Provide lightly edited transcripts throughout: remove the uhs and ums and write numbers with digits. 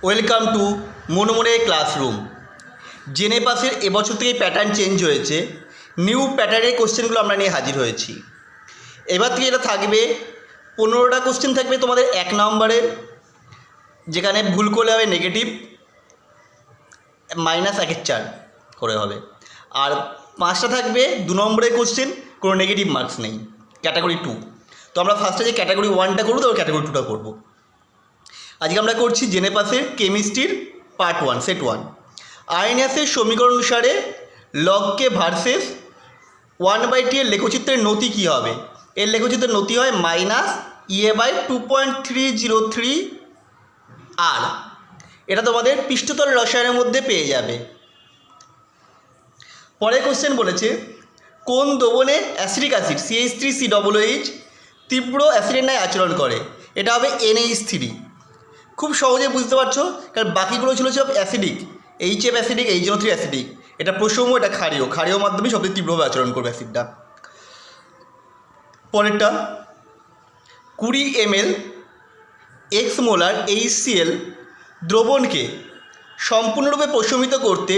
Welcome to মনোমনে classroom. জেনে পাসের এবছর থেকে প্যাটার্ন চেঞ্জ হয়েছে। নিউ প্যাটার্নের কোশ্চেনগুলো আমরা নিয়ে হাজির হয়েছি। এবার থেকে এটা থাকবে 15টা কোশ্চেন থাকবে তোমাদের 1 নম্বরের, যেখানে ভুল করলে হবে নেগেটিভ -1/4 করে হবে। আর 5টা থাকবে 2 নম্বরের কোশ্চেন, কোনো নেগেটিভ মার্কস নেই, ক্যাটাগরি 2। তো আমরা ফার্স্টে যে ক্যাটাগরি 1টা করবো, তারপর ক্যাটাগরি 2টা করবো। আজকে আমরা করছি জেনে পাসের কেমিস্ট্রির পার্ট 1 সেট 1। আরএনএসের সমীকরণ অনুসারে লগকে ভার্সেস 1/t এর লেখচিত্রের নতি কী হবে? এর লেখচিত্রের নতি হয় -2.303 আর এটা তোমাদের পৃষ্ঠতল রসায়নের মধ্যে পেয়ে যাবে। পরের কোশ্চেন বলেছে, কোন দ্রবণে অ্যাসিডিক অ্যাসিড CH3COOH তীব্র অ্যাসিডের ন্যায় আচরণ করে? এটা হবে NH3। খুব সহজে বুঝতে পারছো, কারণ বাকিগুলো ছিল সব acidic, HF acidic, HNO3 acidic. এটা প্রসম, এটা ক্ষারীয় মাধ্যমে সবচেয়ে তীব্রভাবে আচরণ করবে অ্যাসিডটা। পরেরটা, 20 ml x মোলার HCl দ্রবণকে সম্পূর্ণরূপে প্রশমিত করতে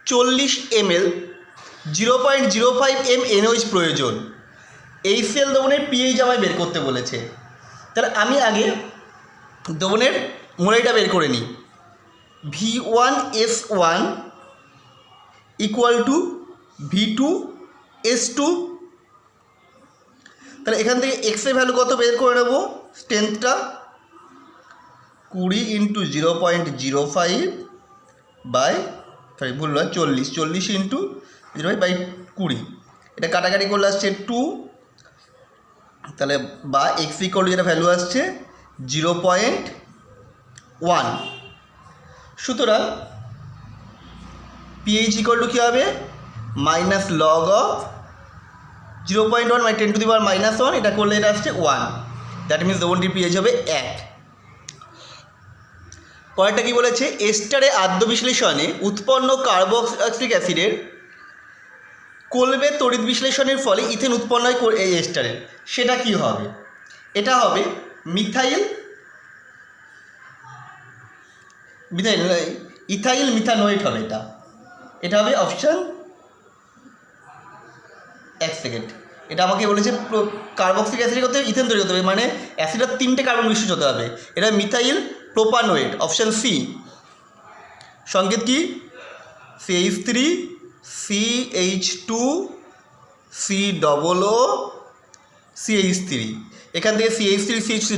40 ml 0.05 m NaOH প্রয়োজন। HCl দ্রবণের pH আমায় বের করতে বলেছে। তাহলে আমি আগে দ্রবণের মোলারিটা বের করে নিই। V1S1 = V2S2। তাহলে এখান থেকে এক্সের ভ্যালু কত বের করে নেব? স্ট্রেংথটা 20 × 0.05 বাই 40 × 0.20। এটা কাটাকাটি করলে আসছে 2, তাহলে বা এক্স ইকুয়াল টু যেটা ভ্যালু আসছে 0.1। সুতরাং pH ইকুয়াল টু কী হবে? -log of 0.1 × 10⁻⁻1। এটা করলে এটা আসছে 1। দ্যাট মিনস দ্রবণটির pH হবে 1। পরেরটা কী বলেছে, এস্টারে আদ্য বিশ্লেষণে উৎপন্ন কার্বক্সিলিক অ্যাসিডের কোলবে তড়িৎ বিশ্লেষণের ফলে ইথেন উৎপন্ন হয় এই এস্টারের। সেটা কি হবে? এটা হবে ইথাইল মিথানোয়েট হবে। এটা হবে অপশান 1 সেকেন্ড। এটা আমাকে বলেছে কার্বক্সিলিক অ্যাসিড করতে ইথেন তৈরি করতে হবে, মানে অ্যাসিডের 3টে কার্বন মিশ্রিত হতে হবে। এটা মিথাইল প্রোপানোয়েট, অপশান সি। সংকেত কি? CH3 CH2 COO CH3। এখান থেকে CH3 CH3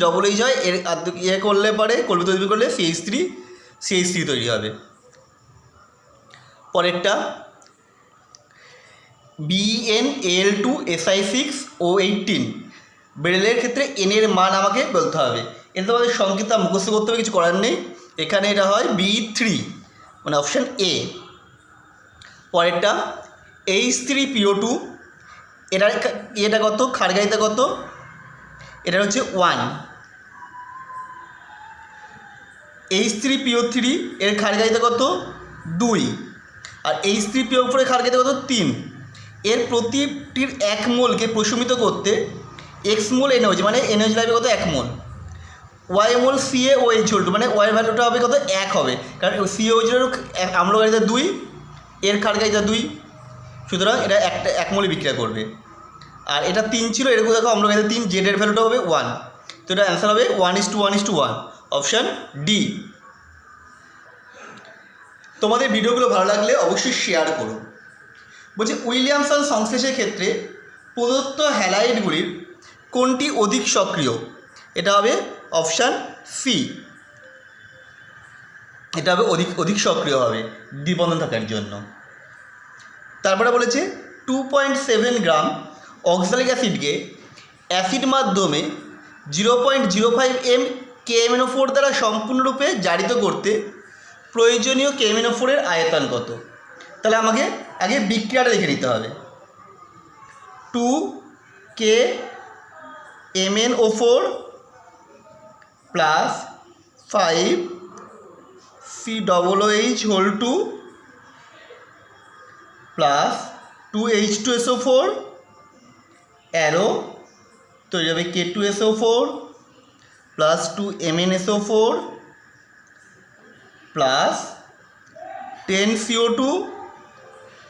হয়, এর ইয়ে করলে পরে কলবে তৈরি করলে CH3 CH3 তৈরি হবে। পরেরটা, BnAl2Si6O18 বেরেলের ক্ষেত্রে n এর মান আমাকে বলতে হবে। এটা তোমাদের সংকেতটা মুখস্থ করতে হবে, কিছু করার নেই। এখানে এটা হয় B3, মানে অপশান এ। পরেরটা, H3PO2 এটা কত? ক্ষারগারিতা কত? এটা হচ্ছে 1। H3PO3 এর ক্ষারগারিতা কত? 2। আর H3PO4 এর ক্ষারগারিতা কত? 3। এর প্রতিটির 1 মোলকে প্রশমিত করতে x মোল NaOH, মানে NaOH লাগবে কত? 1 মোল। y মোল CaOH, মানে y এর ভ্যালুটা হবে কত? 1 হবে, কারণ CaOH এর আম্লকারিতা 2, এর ক্ষারকারিতা 2। সুতরাং এটা 1 মোলে বিক্রিয়া করবে। আর এটা 3 ছিল, এরকম দেখো আম্লকারিতা 3, Z এর ভ্যালুটা হবে 1। তো এটা অ্যান্সার হবে 1:1:1, অপশান ডি। তোমাদের ভিডিওগুলো ভালো লাগলে অবশ্যই শেয়ার করো। বলছি, উইলিয়ামসন সংশ্লেষের ক্ষেত্রে প্রদত্ত হ্যালাইডগুলির কোনটি অধিক সক্রিয়? এটা হবে অপশান সি। এটা হবে অধিক সক্রিয় হবে দ্বিবন্ধন থাকার জন্য। তারপরে বলেছে 2.7 গ্রাম অক্সালিক অ্যাসিডকে অ্যাসিড মাধ্যমে 0.05 m KMnO4 দ্বারা সম্পূর্ণরূপে জারিত করতে প্রয়োজনীয় KMnO4 এর আয়তন কত? তাহলে আমাকে আগে বিক্রিয়াটা লিখে নিতে হবে। 2 KMnO4 + 5 COOH2 + 2H2SO4 অ্যারো তৈরি হবে K2SO4 + 2MnSO4 plus 10 CO2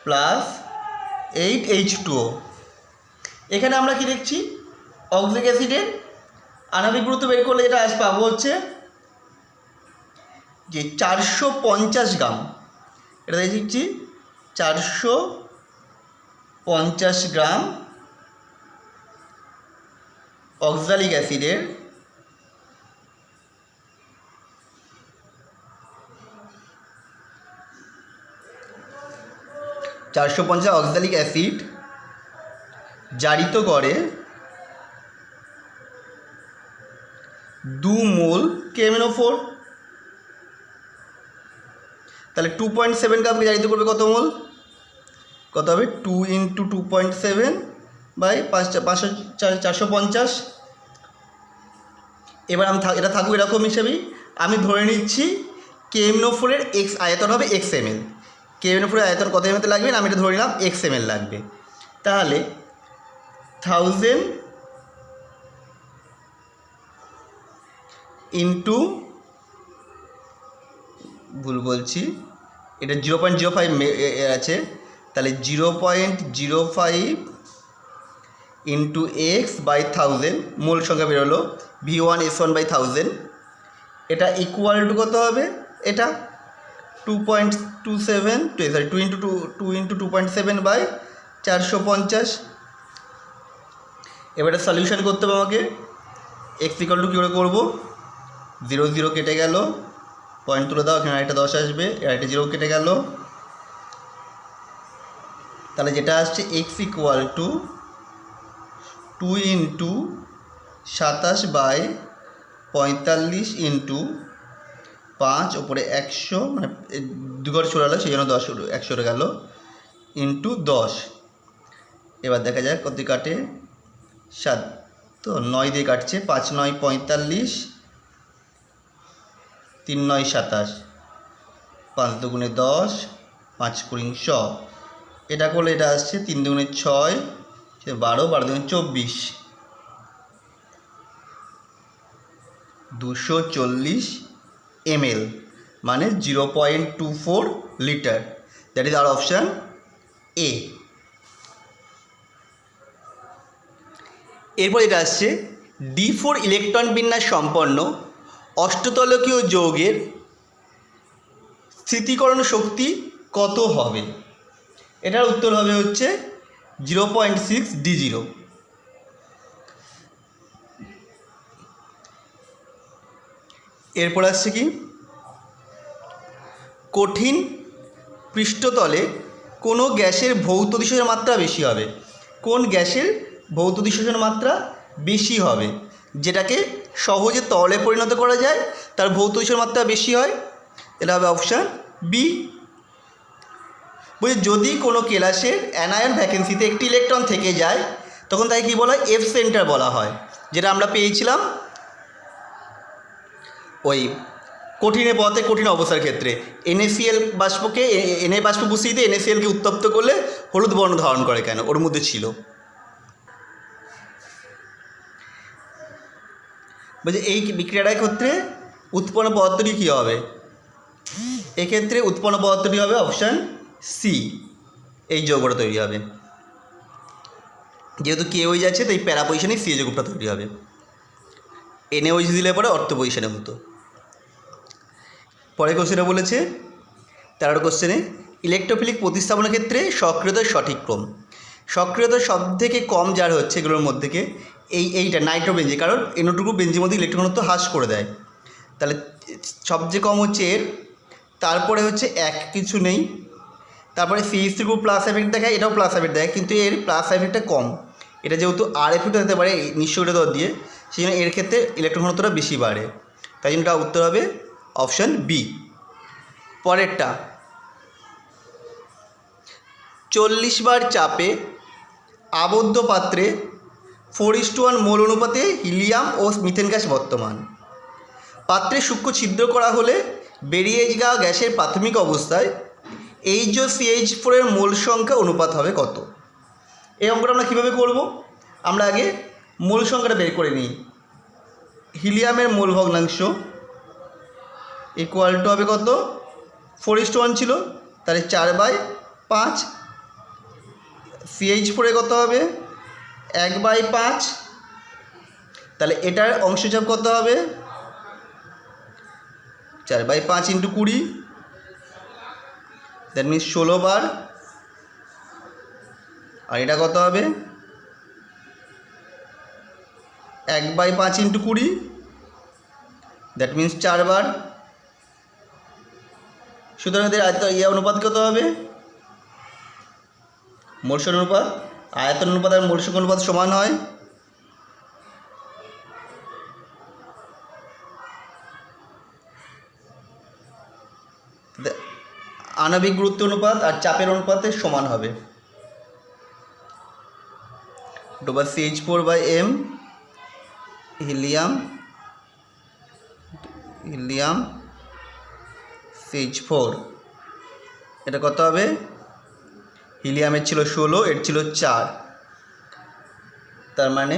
plus 8 H2O। এখানে আমরা কি দেখছি, অক্সালিক অ্যাসিডের আণবিক গুরুত্ব বের করলে যেটা আজ পাবো হচ্ছে যে 450 গ্রাম। এটা দেখছি 450 গ্রাম অক্সালিক অ্যাসিডের অক্সালিক অ্যাসিড জারিত করে 2 মোল KMnO4। তাহলে 2.7 গ্রামকে জারিত করবে কত মোল, কত হবে 2 × 2.7 বাই 450। এবার আমি এটা থাকুক এরকম হিসেবেই, আমি ধরে নিচ্ছি KMnO4 এর এক্স আয়তন হবে XmL। KMnO4 এর আয়তন কত এমএতে লাগবে, আমি এটা ধরে নিলাম XmL লাগবে। তাহলে 1000 ইন্টু, ভুল বলছি, এটা 0.05 আছে, তাহলে 0.05 ইন্টু x/1000 মোল সংখ্যা বেরোলো V1S1/1000। এটা ইকুয়াল টু কত হবে, এটা 2.27 2 × 2.7/450। এবারে সলিউশন করতে হবে আমাকে। x = কী করে করবো, 0 0 কেটে গেল, পয়েন্ট তুলে দাও, এখানে একটা 10 আসবে, একটা 0 কেটে গেল। তাহলে যেটা আসছে x = 2 × 27/45 ইন্টু 5 ওপরে 100, মানে 2 ঘর চলে গেলো, সেই জন্য 10 100 গেল, ইন্টু 10। এবার দেখা যাক কত কাটে, 7 তো 9 দিয়ে কাটছে, 5 × 9 = 45, 3 × 9 = 27, 5 × 2 = 10, 5 × 4 = 100। এটা করলে এটা আসছে 3 × 2 = 6, 12, 12 × 2 = 24, 240 ml, মানে 0.24 litre. That is our option A. এরপর এটা আসছে D4 ইলেকট্রন বিন্যাস সম্পন্ন অষ্টতলকীয় যৌগের স্থিতিকরণ শক্তি কত হবে। এটার উত্তর হবে হচ্ছে 0.6 D0। এরপর আসছে কি, কঠিন পৃষ্ঠতলে কোনো গ্যাসের ভৌত নিঃশেষের মাত্রা বেশি হবে। কোন গ্যাসের ভৌত নিঃশেষের মাত্রা বেশি হবে, যেটাকে সহজে তরলে পরিণত করা যায়, তার ভৌত নিঃশেষের মাত্রা বেশি হয়। এটা হবে অপশান বি। বলছি যদি কোনো কেলাসের অ্যানায়ন ভ্যাকেন্সিতে একটি ইলেকট্রন থেকে যায়, তখন তাই কী বলা হয়, এফ সেন্টার বলা হয়, যেটা আমরা পেয়েছিলাম ওই কঠিনে পদার্থে কঠিন অবস্থার ক্ষেত্রে। NaCl বাষ্পকে Na বাষ্প বুঝিয়ে NaClকে উত্তপ্ত করলে হলুদ বর্ণ ধারণ করে কেন, ওর মধ্যে ছিল। বলছে এই বিক্রিয়াটার ক্ষেত্রে উৎপন্ন পদার্থটি কী হবে, এক্ষেত্রে উৎপন্ন পদার্থটি হবে অপশান সি, এই যৌগটা তৈরি হবে। যেহেতু KOH আছে তাই প্যারা পজিশনে সি যৌগটা তৈরি হবে। NaOH দিলে পরে অর্থ পজিশনে হতো। পরের কোশ্চেনে বলেছে 13 কোশ্চেনে, ইলেকট্রোফিলিক প্রতিস্থাপনের ক্ষেত্রে সক্রিয়তার সঠিক ক্রম। সক্রিয়তা সব থেকে কম যার হচ্ছে এগুলোর মধ্যে থেকে এইটা নাইট্রোবেঞ্জি, কারণ NO2 গ্রুপ বেঞ্জির মধ্যে ইলেকট্রন ঘনত্ব হ্রাস করে দেয়। তাহলে সবচেয়ে কম হচ্ছে এর, তারপরে হচ্ছে এক কিছু নেই, তারপরে CH3 গ্রুপ প্লাস এফেক্ট দেখায়, এটাও প্লাস এফেক্ট দেয়, কিন্তু এর প্লাস এফেক্টটা কম। এটা যেহেতু আর এফেক্ট হতে পারে নিঃসরণের দর দিয়ে, সেই জন্য এর ক্ষেত্রে ইলেকট্রন ঘনত্বটা বেশি বাড়ে, তাই জন্য এটা উত্তর হবে অপশান বি। পরেরটা 40 বার চাপে আবদ্ধ পাত্রে 4:1 মোল অনুপাতে হিলিয়াম ও মিথেন গ্যাস বর্তমান। পাত্রে সূক্ষ্ম ছিদ্র করা হলে বেরিয়ে যাওয়া গ্যাসের প্রাথমিক অবস্থায় HCl এর মোল সংখ্যা অনুপাত হবে কত। এই অঙ্কটা আমরা কীভাবে করব, আমরা আগে মোল সংখ্যাটা বের করে নিই। হিলিয়ামের মোল ভগ্নাংশ ইকুয়াল টু হবে কত 4:1 ছিল, তাহলে 4/5। CH4 কত হবে 1/5, তাহলে এটার অংশচাপ কত হবে 4/5 × 20, দ্যাট মিনস 16 বার। আর এটা কত হবে 1/5 × 20, দ্যাট মিনস 4 বার। সুতরাং এদের অনুপাত কত হবে মোল সংখ্যা অনুপাত, আয়তন অনুপাত আর মোল সংখ্যা অনুপাত সমান হয়। আণবিক গুরুত্ব অনুপাত আর চাপের অনুপাতের সমান হবে। CH4/m হিলিয়াম CH4, এটা কত হবে হিলিয়ামের ছিল 16, এর ছিল 4, তার মানে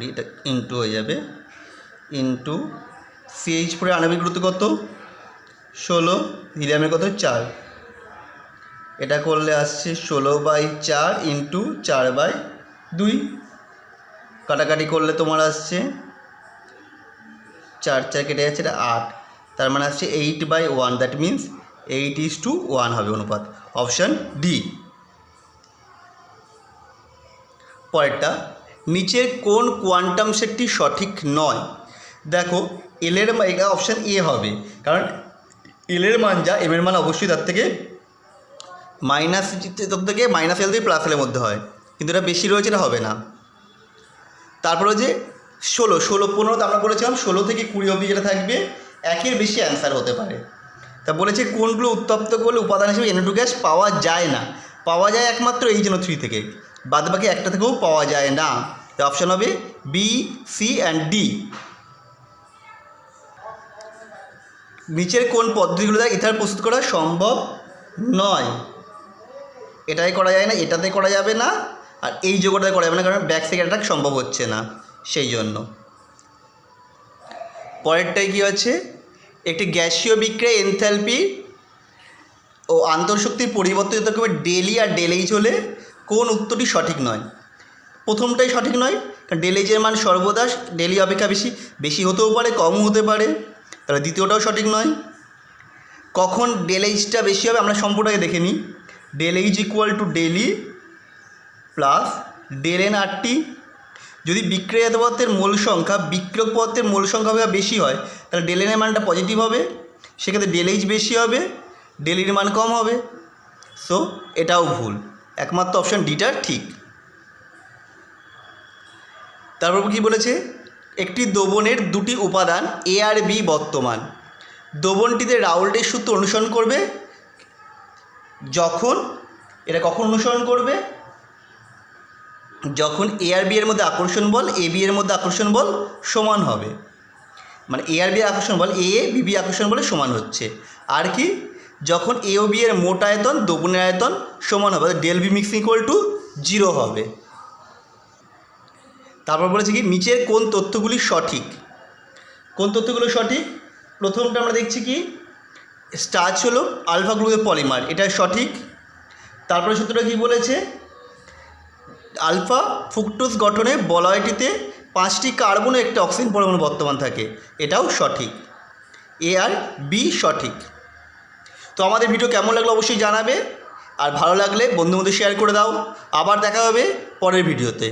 এটা ইন্টু হয়ে যাবে, ইন্টু CH4 এর আণবিক গুরুত্ব কত 16, হিলিয়ামের কত 4, এটা করলে আসছে 16/4 × 4/2, কাটাকাটি করলে তোমার আসছে 4 4 কেটে যাচ্ছে, এটা 8, তার মানে আসছে 8/1, দ্যাট মিনস 8:1 হবে অনুপাত। Option D. পরেরটা, নিচের কোন কোয়ান্টাম সেটটি সঠিক নয়? দেখো এলের এটা অপশান এ হবে, কারণ এলের মান যা এম-এর মান অবশ্যই তার থেকে -L থেকে +L এর মধ্যে হয়, কিন্তু এটা বেশি রয়েছে, এটা হবে না। তারপরে যে 16 15 আমরা বলেছিলাম 16 থেকে 20 অবধি যেটা থাকবে একের বেশি অ্যান্সার হতে পারে। তা বলেছে কোনগুলো উত্তপ্ত করলে উপাদান হিসেবে NO2 গ্যাস পাওয়া যায় না? পাওয়া যায় একমাত্র HNO3 থেকে, বাদবাকি একটা থেকেও পাওয়া যায় না। অপশান হবে বি, সি অ্যান্ড ডি। নিচের কোন পদ্ধতিগুলো দ্বারা ইথার প্রস্তুত করা সম্ভব নয়? এটাই করা যায় না, এটাতে করা যাবে না, আর এই যোগটাতে করা যাবে না, কারণ ব্যাক সেকেন্ড অ্যাটাক সম্ভব হচ্ছে না সেই জন্য। পরেরটাই কী আছে, একটি গ্যাসীয় বিক্রিয়ায় এনথ্যালপি ও আন্তঃশক্তির পরিবর্তন যত হবে ডেলি আর ডেলএইচ হলে কোন উত্তরটি সঠিক নয়? প্রথমটাই সঠিক নয়, কারণ ডেলএইচের মান সর্বদা ডেলি অপেক্ষা বেশি হতেও পারে, কমও হতে পারে, তাহলে দ্বিতীয়টাও সঠিক নয়। কখন ডেলএইচটা বেশি হবে আমরা সম্পূর্ণটাকে দেখে নিই। ডেলএইচ ইকুয়াল টু ডেলি প্লাস ডেলএন/RT। যদি বিক্রিয়াজাত পদার্থের মোল সংখ্যা বিক্রিয়ক পদার্থের মোল সংখ্যা বেশি হয় তাহলে ডেলএনের মানটা পজিটিভ হবে, সেক্ষেত্রে ডেলএইচ বেশি হবে, ডেলির মান কম হবে। সো এটাও ভুল, একমাত্র অপশান ডিটা ঠিক। তারপর কী বলেছে, একটি দ্রবণের দুটি উপাদান এ আর বি বর্তমান, দ্রবণটিতে রাউল্টের সূত্র অনুসরণ করবে যখন, এটা কখন অনুসরণ করবে? যখন এ আর বি এর মধ্যে আকর্ষণ বল এ বি এর মধ্যে আকর্ষণ বল সমান হবে, মানে এ আর বি আকর্ষণ বল এ বি আকর্ষণ বলে সমান হচ্ছে। আর কি, যখন এ ও বি এর মোট আয়তন দ্রবণের আয়তন সমান হবে, del V mixing equal to 0 হবে। তারপর বলেছে কি, নিচের কোন তথ্যগুলি সঠিক? কোন তথ্যগুলো সঠিক? প্রথমটা আমরা দেখছি কি, স্টার্চ হলো আলফা গ্রুপের পলিমার, এটা সঠিক। তারপরে সূত্রটা কী বলেছে, আলফা ফ্রুক্টোজ গঠনে বলয়টিতে 5টি কার্বন ও একটা অক্সিজেন পরমাণু বর্তমান থাকে, এটাও সঠিক। এ আর বি সঠিক। তো আমাদের ভিডিও কেমন লাগলো অবশ্যই জানাবে, আর ভালো লাগলে বন্ধুদের মধ্যে শেয়ার করে দাও। আবার দেখা হবে পরের ভিডিওতে।